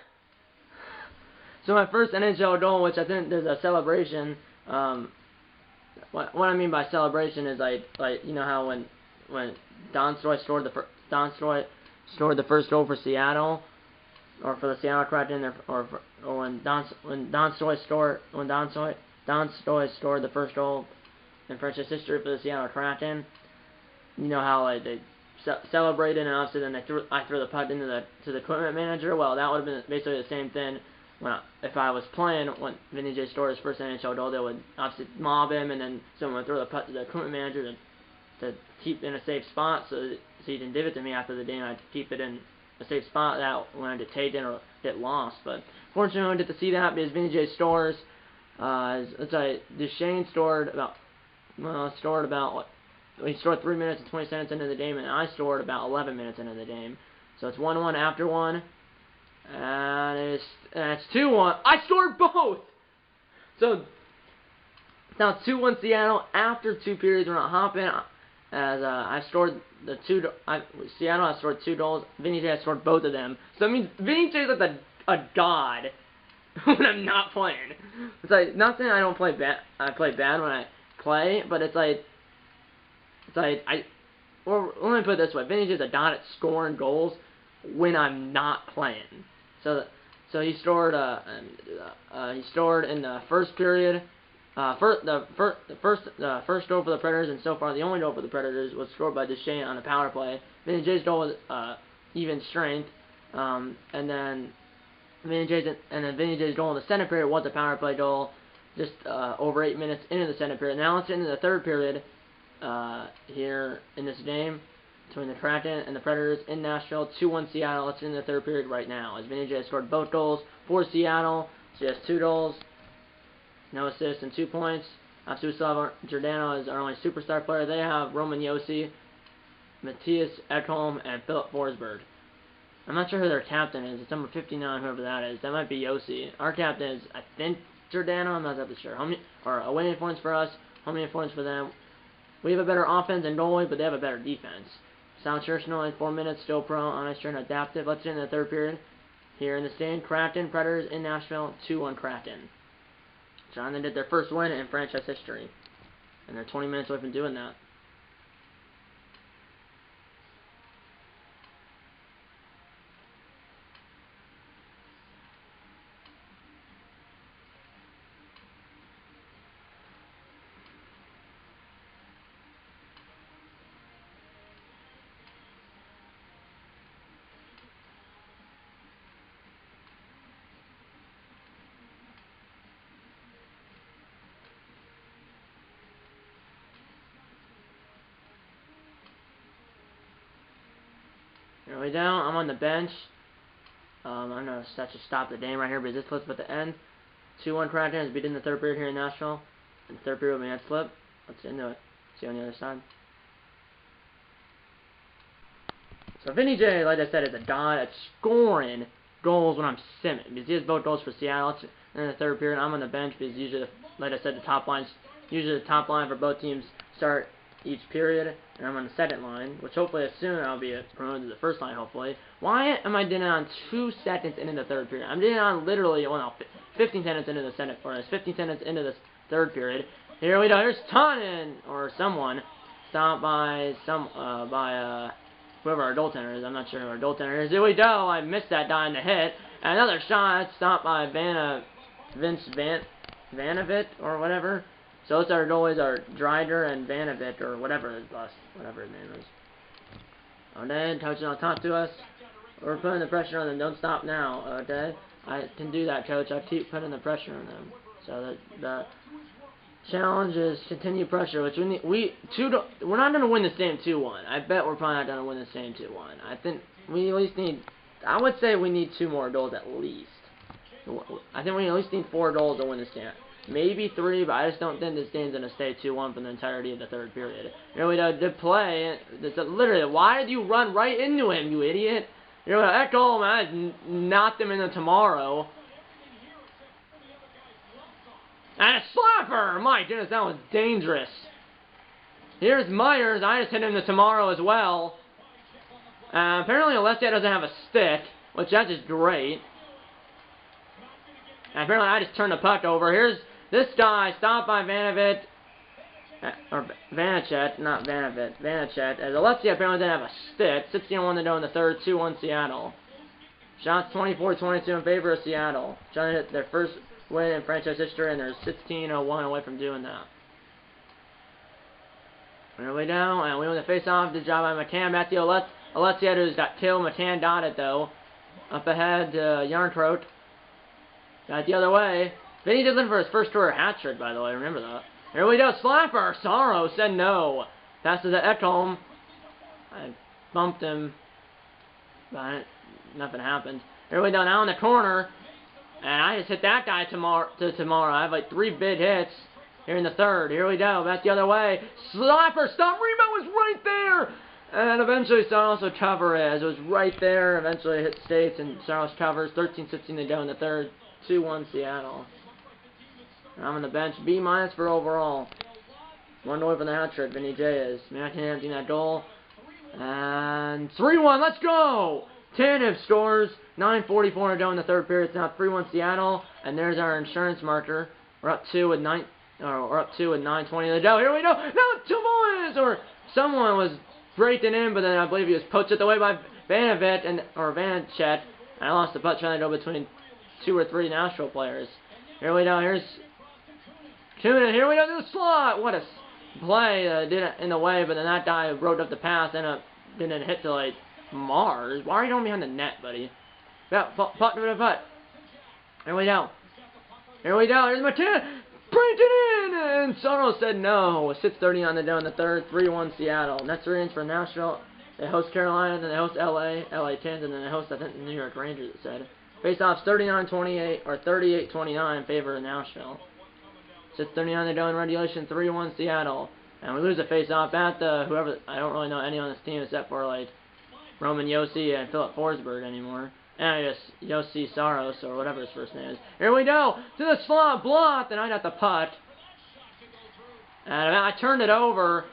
So my first NHL goal, which I think there's a celebration. What I mean by celebration is like you know how when Donskoy scored the first goal for Seattle, or for the Seattle Kraken, or when Donskoy scored the first goal in franchise history for the Seattle Kraken. You know how like they celebrated, and obviously then I threw the puck to the equipment manager. Well, that would have been basically the same thing if I was playing when Vinny J'S scored his first NHL goal. They would obviously mob him, and then someone would throw the puck to the equipment manager to keep in a safe spot, so he didn't give it to me after the game. I'd keep it in a safe spot that when I get taken or get lost. But fortunately, I didn't get to see that because Vinny J'S scores. Let's say Duchesne scored he scored 3 minutes and 20 seconds into the game, and I scored about 11 minutes into the game. So it's 1-1 after one, and it's 2-1. I scored both! So now 2-1 Seattle after 2 periods. We're not hopping. As I scored Seattle has scored 2 goals. Vinny J'S has scored both of them. So I mean, Vinny J'S is like a god when I'm not playing. It's like, not saying I don't play bad. I play bad when I play, but it's like let me put it this way: Vinny J'S is a god at scoring goals when I'm not playing. So he scored in the first period. The first goal for the Predators, and so far the only goal for the Predators, was scored by Duchesne on a power play. Vinny J'S goal was even strength, and then Vinny J'S goal in the second period was a power play goal, just over 8 minutes into the second period. Now let's get into the third period here in this game between the Kraken and the Predators in Nashville. 2-1 Seattle. Let's get into the third period right now, as Vinny J'S scored both goals for Seattle. So he has 2 goals. No assists and 2 points. Obviously, we still have Giordano as our only superstar player. They have Roman Josi, Matthias Ekholm, and Philip Forsberg. I'm not sure who their captain is. It's number 59, whoever that is. That might be Josi. Our captain is, I think, Giordano. I'm not exactly sure. Away points for us, home points for them. We have a better offense and goalie, but they have a better defense. Sound Churchill in 4 minutes, still pro, on ice, turn adaptive. Let's get into the third period. Here in the stand, Kraken, Predators in Nashville, 2-1 Kraken. They did their first win in franchise history, and they're 20 minutes away from doing that. Here we go. I'm on the bench. I'm going to just stop the game right here because this flips at the end. 2-1 Kraken is beating the third period here in Nashville. And the third period will be next flip. Let's get into it. See you on the other side. So Vinny J'S, like I said, is a god at scoring goals when I'm simming, because he has both goals for Seattle. And in the third period, I'm on the bench because usually, like I said, the top line for both teams start each period, and I'm on the second line, which hopefully soon I'll be promoted to the first line, hopefully. Why am I doing it on 2 seconds into the third period? I'm doing it on literally, 15 seconds into the second, or 15 seconds into the third period. Here we go. Here's Tannen, or someone, stopped by whoever our goaltender is. I'm not sure who our goaltender is. Here we go. I missed that guy in the hit. Another shot stopped by Vince Vanovit, or whatever. So it's our goalies are Dreider and Vanovit, or whatever his name is. Okay, coach on top to us. We're putting the pressure on them. Don't stop now, okay? I can do that, coach. I keep putting the pressure on them. So the challenge is continue pressure, which we're not going to win this game 2-1. I bet we're probably not going to win this game 2-1. I think we at least need, I would say we need 2 more goals at least. I think we at least need 4 goals to win this game. Maybe 3, but I just don't think this game's going to stay 2-1 for the entirety of the third period. Here we go, the play. Literally, why did you run right into him, you idiot? Here we go, that goal, man, I knocked him into tomorrow. And a slapper! My goodness, that was dangerous. Here's Myers. I just hit him to tomorrow as well. Apparently, Alessia doesn't have a stick, which that's just great. And apparently I just turned the puck over. Here's this guy, stopped by Vanachet, not Vanachet, Vanachet, as Alexia apparently didn't have a stick. 16-1 to go in the third, 2-1 Seattle. Shots 24-22 in favor of Seattle. Trying to hit their first win in franchise history, and they're 16-1 away from doing that. Here we go, and we win the face-off. Good job by McCann. Matthew Alexia, who's got killed. McCann got it, though. Up ahead, Yarncroat. Got it the other way. Vinny did looking for his first career hat-trick, by the way. Remember that. Here we go. Slapper. Sorrow said no. Passes to Ekholm. I bumped him, but nothing happened. Here we go. Now in the corner. And I just hit that guy tomorrow. I have like 3 big hits here in the third. Here we go. Back the other way. Slapper. Stop. Rebound was right there. And eventually Saros would cover it. It was right there. Eventually hit States and Saros covers. 13-16 to go in the third. 2-1 Seattle. I'm on the bench. B- for overall. 1 away from the hat trick. Vinny J'S. Matt emptying that goal. And 3-1. Let's go! Tanev scores. 9:44 to go in the third period. It's now 3-1 Seattle. And there's our insurance marker. We're up 2 with 9:20 to go. Here we go. Now 2 boys! Or someone was breaking in, but then I believe he was poached away by Vanachet or Vanachet. And I lost the puck trying to go between 2 or 3 Nashville players. Here we go. Here's Tuna. Here we go to the slot. What a play. Did it in the way, but then that guy who broke up the pass didn't hit to like Mars. Why are you going behind the net, buddy? Puck to the putt. Here we go. Here we go. Here's McCann. Break it in! And Soto said no. 6:30 on the down in the third. 3-1 Seattle. Next range for Nashville. They host Carolina, then they host LA Kings, and then they host, I think, the New York Rangers, it said. Face-offs 39-28, or 38-29 in favor of Nashville. 6:30 on the down in regulation. 3-1 Seattle. And we lose a face-off at whoever, I don't really know any on this team except for, like, Roman Yossi and Philip Forsberg anymore. And I guess Yossi Saros, or whatever his first name is. Here we go! To the slot, blocked, and I got the puck. And I turned it over.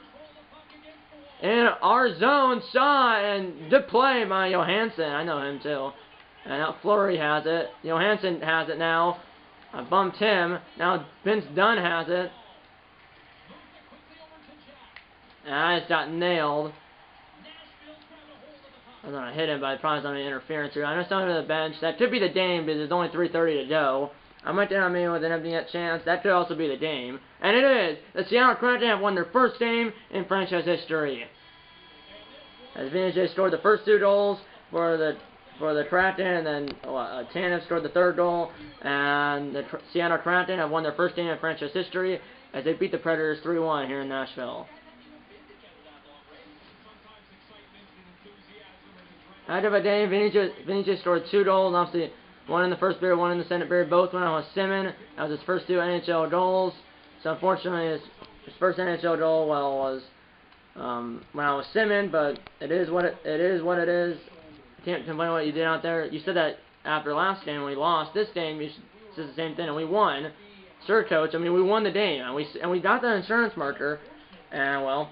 In our zone, shot, and good play by Johansson. I know him, too. And now Fleury has it. Johansson has it now. I bumped him. Now Vince Dunn has it. And I just got nailed. I was going to hit him, but I probably was on an interference here. I know someone to the bench. That could be the game because there's only 3:30 to go. I might down on me with an empty net chance. That could also be the game. And it is. The Seattle Kraken have won their first game in franchise history. As Vinny J'S scored the first 2 goals for the Kraken, and then Tanev scored the 3rd goal. And the Seattle Kraken have won their first game in franchise history as they beat the Predators 3-1 here in Nashville. Out of a day, Vinny J'S scored 2 goals. Obviously, 1 in the first period, 1 in the second period. Both went on with Simmons. That was his first 2 NHL goals. So unfortunately, his first NHL goal, well, was when I was Simmons. But it is what it is. I can't complain what you did out there. You said that after last game we lost. This game you said the same thing, and we won. Sir, coach. I mean, we won the game, and we got that insurance marker. And well,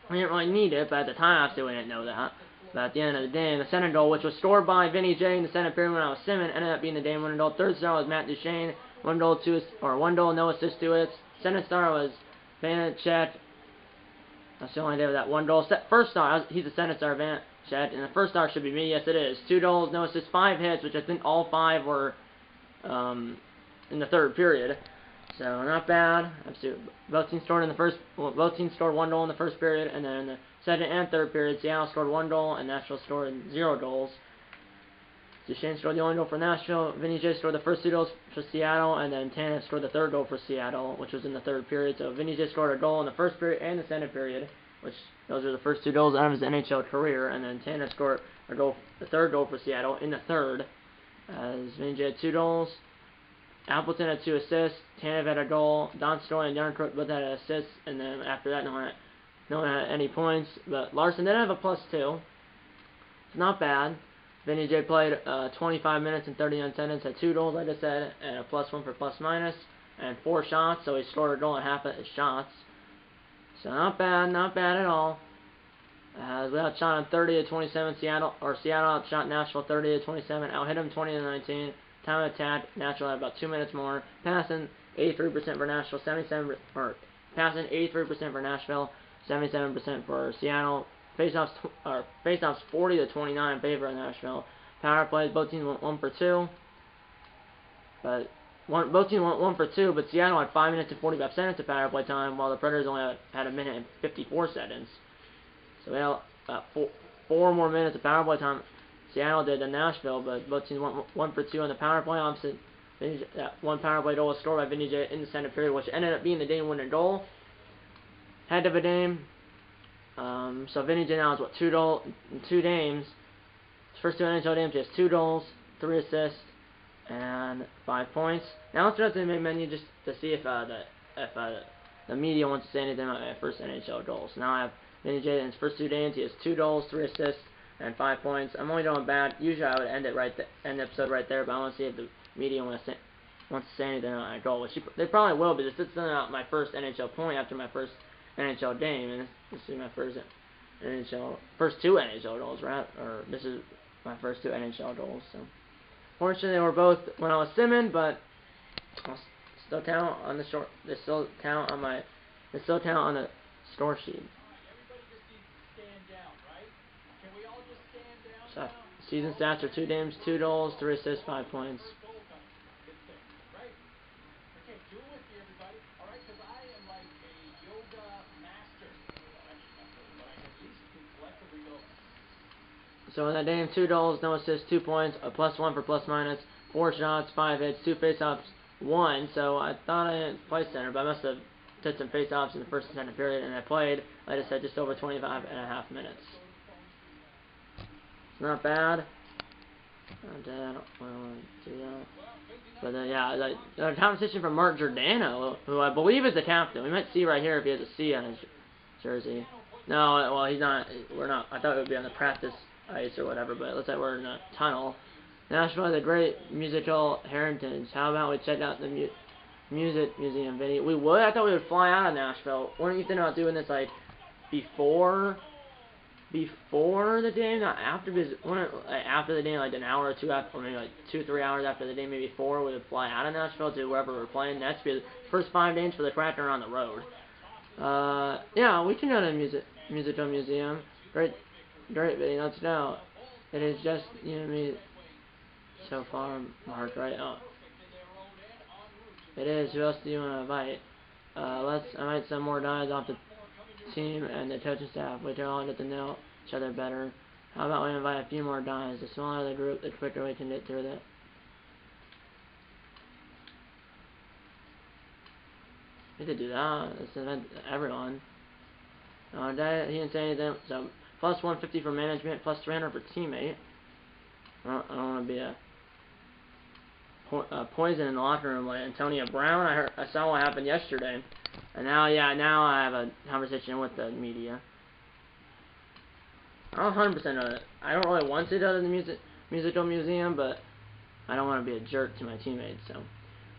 we didn't really need it, but at the time, obviously, we didn't know that. But at the end of the day, the center goal, which was scored by Vinny J'S in the center period when I was Simmons, ended up being the game winning goal. 3rd star was Matt Duchene. 1 goal, no assist to it. Second star was Vanachet. That's the only day with that 1 goal. First star, he's the second star, Vanachet, and the first star should be me. Yes, it is. 2 goals, no assists, 5 hits, which I think all 5 were in the 3rd period. So not bad. Both teams scored both teams scored 1 goal in the first period, and then in the second and 3rd period, Seattle scored 1 goal, and Nashville scored 0 goals. Duchene scored the only goal for Nashville. Vinny J'S scored the first 2 goals for Seattle, and then Tanev scored the 3rd goal for Seattle, which was in the 3rd period. So Vinny J'S scored a goal in the first period and the second period, which those are the first 2 goals out of his NHL career, and then Tanev scored the 3rd goal for Seattle in the 3rd. As Vinny J'S had 2 goals. Appleton had 2 assists. Tanev had a goal. Don Story and Yarncroat both had an assist, and then after that, no one had any points. But Larson did have a +2. It's not bad. Vinny J'S played 25 minutes and 39 seconds, had 2 goals, like I said, and a +1 for +minus, and 4 shots, so he scored a goal and half of his shots. So not bad at all. As we outshot him 30-27, Seattle outshot Nashville 30-27, out hit him 20-19. Time of attack, Nashville had about 2 minutes more. Passing 83% for Nashville, 77 or passing 83% for Nashville, 77% for Seattle. Faceoffs 40-29 in favor of Nashville. Power plays, both teams went 1 for 2. But both teams went 1 for 2, but Seattle had 5 minutes and 45 seconds of power play time, while the Predators only had a minute and 54 seconds. So we had about 4 more minutes of power play time Seattle did than Nashville, but both teams went 1 for 2 on the power play. Opposite, that one power play goal was scored by Vinny J'S in the second period, which ended up being the game-winning goal. Head of a game. So Vinny J'S now has what, 2 games. His first 2 NHL games, he has 2 goals, 3 assists, and 5 points. Now let's go to the main menu just to see if the media wants to say anything about my first NHL goals. Now I have Vinny J'S in his first 2 games. He has 2 goals, 3 assists, and 5 points. I'm only doing bad. Usually I would end the episode right there, but I want to see if the media wants to say anything about my goal, which they probably will, because this is not my first NHL point after my first NHL game, and this is my first 2 NHL goals, right? Or this is my first 2 NHL goals. So fortunately, they were both when I was simming, but I'll still count on the short. They still count on the score sheet. So season stats are 2 games, 2 goals, 3 assists, 5 points. So in that game, 2 goals, no assists, 2 points, a +1 for plus-minus, 4 shots, 5 hits, 2 faceoffs, 1. So I thought I didn't play center, but I must have took some faceoffs in the first and second period, and I played, like I said, just over 25.5 minutes. It's not bad. I don't want to do that. But yeah, the competition from Mark Giordano, who I believe is the captain. We might see right here if he has a C on his jersey. No, well, he's not. We're not. I thought it would be on the practice ice or whatever, but it looks like we're in a tunnel. Nashville has a great musical heritage. How about we check out the music museum, Vinny? We would. I thought we would fly out of Nashville. Weren't you thinking about doing this like before the game, not after? Because after the game, like an hour or 2 after, or maybe like 2-3 hours after the game, maybe 4, we would fly out of Nashville to wherever we're playing. That's because the first 5 games for the Kraken are on the road. Yeah, we can go to the musical museum. Great, Vinny. Let's go. It is just you and me so far, Mark. Right? Oh, it is. Who else do you want to invite? I might send more guys off the team and the coaching staff. We can all get to know each other better. How about we invite a few more guys? The smaller the group, the quicker we can get through it. We could do that. Let's invite everyone. He didn't say anything. So plus 150 for management, plus 300 for teammate. I don't want to be a poison in the locker room like Antonio Brown. I saw what happened yesterday. And now I have a conversation with the media. I don't 100% know that. I don't really want to go to the musical museum, but I don't want to be a jerk to my teammates. So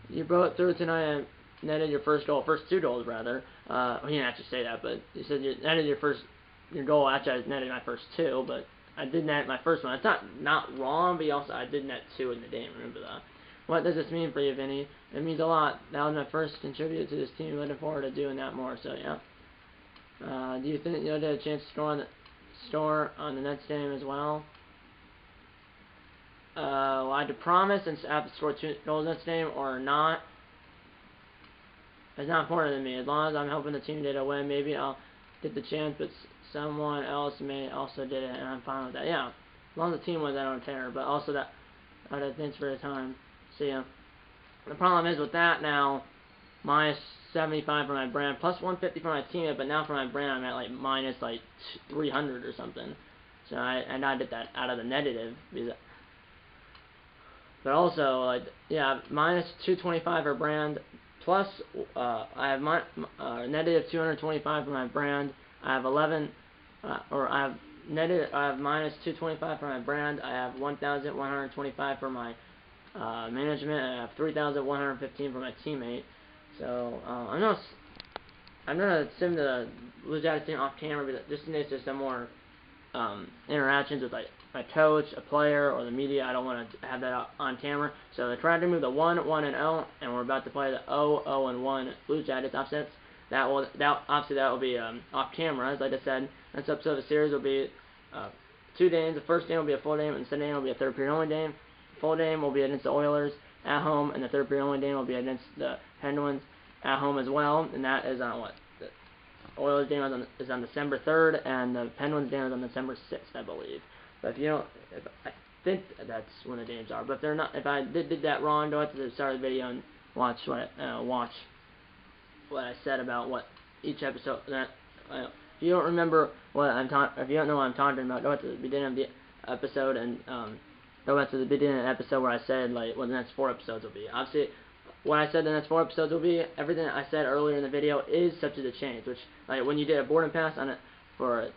you broke through tonight and netted your first 2 goals rather. He didn't actually say that, but he said you netted your goal. Actually, I netted my first 2, but I did net my first one. It's not wrong, but I did net 2 in the game. Remember that. What does this mean for you, Vinny? It means a lot. That was my first contributor to this team. Looking forward to doing that more. So yeah. Do you think you'll get a chance to score on the next game as well? Well, I had to promise and have to score 2 goals next game or not. It's not important to me. As long as I'm helping the team get a win, maybe I'll get the chance, but someone else may also did it, and I'm fine with that. Yeah, as long as the team wins, I don't care. But also that, thanks for your time. See ya. The problem is with that now, minus 75 for my brand, plus 150 for my teammate, but now for my brand I'm at like minus like 300 or something. So I did that out of the negative. But also, like, yeah, minus 225 for brand, plus I have negative 225 for my brand. I have I have minus 225 for my brand. I have 1,125 for my management, and I have 3,115 for my teammate. So I'm gonna sim the Blue Jackets team off camera, but just in case there's some more interactions with like a coach, a player, or the media. I don't want to have that on camera. So they tried to move the 1, 1, and 0, and we're about to play the 0, 0, and 1 Blue Jackets offsets. Obviously that will be off camera, as like I said. This episode of the series will be 2 games. The first game will be a full game, and the second game will be a third period only game. The full game will be against the Oilers at home, and the third period only game will be against the Penguins at home as well. And that is on what? The Oilers game is on December 3rd, and the Penguins game is on December 6th, I believe. But if you don't, I think that's when the games are. But if they're not, if I did that wrong, go to the start of the video and watch what I said about what each episode. If you don't remember what if you don't know what I'm talking about, go to the beginning of the episode and go back to the beginning of the episode where I said like what the next 4 episodes will be. Obviously, what I said the next 4 episodes will be, everything that I said earlier in the video is subject to change. Which, like, when you did a boarding pass for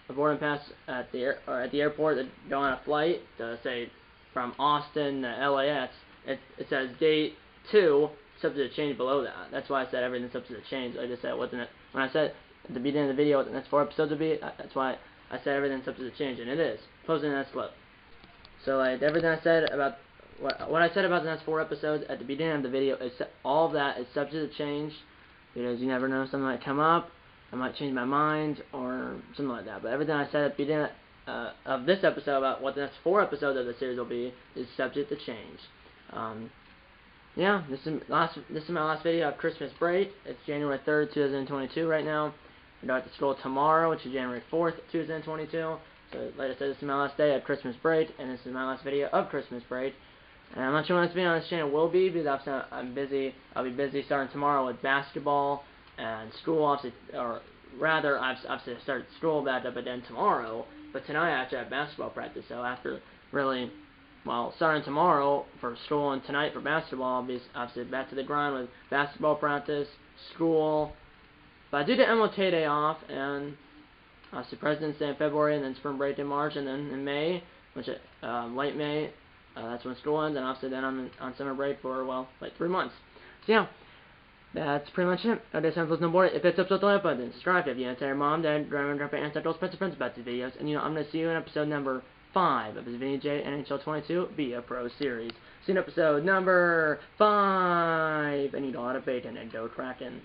a boarding pass at the airport to go on a flight to say from Austin to LAX, it says date 2 subject to change below that. That's why I said everything's subject to change. I just said when I said at the beginning of the video what the next 4 episodes will be. That's why I said everything's subject to change, and it is. Posting the next clip. So like everything I said about what I said about the next 4 episodes at the beginning of the video is all of that is subject to change, because you never know, something might come up, I might change my mind or something like that. But everything I said at the beginning of this episode about what the next 4 episodes of the series will be is subject to change. Yeah, this is my last video of Christmas break. It's January 3rd, 2022 right now. I go back to school tomorrow, which is January 4th, 2022. So, like I said, this is my last day of Christmas break, and this is my last video of Christmas break. And I'm not sure when this video on this channel will be, because I'm busy. I'll be busy starting tomorrow with basketball and school, obviously, or rather, I've started school back up again tomorrow. But tonight I actually have basketball practice, so after starting tomorrow for school and tonight for basketball, I'll be obviously back to the grind with basketball practice, school. But I do get MLK Day off, and obviously President's Day in February, and then spring break in March, and then in May, which late May, that's when school ends, and obviously then I'm on summer break for, well, like 3 months. So yeah, that's pretty much it. I guess I'm no more. If it's up to the like button, subscribe if you want to tell your mom, dad, grandma, grandpa, aunts, uncles, friends about these videos, and I'm going to see you in episode number 5 of this Vinny J'S Nhl 22 Be a Pro series. See you in episode number 5, and eat a lot of bacon and go Kraken.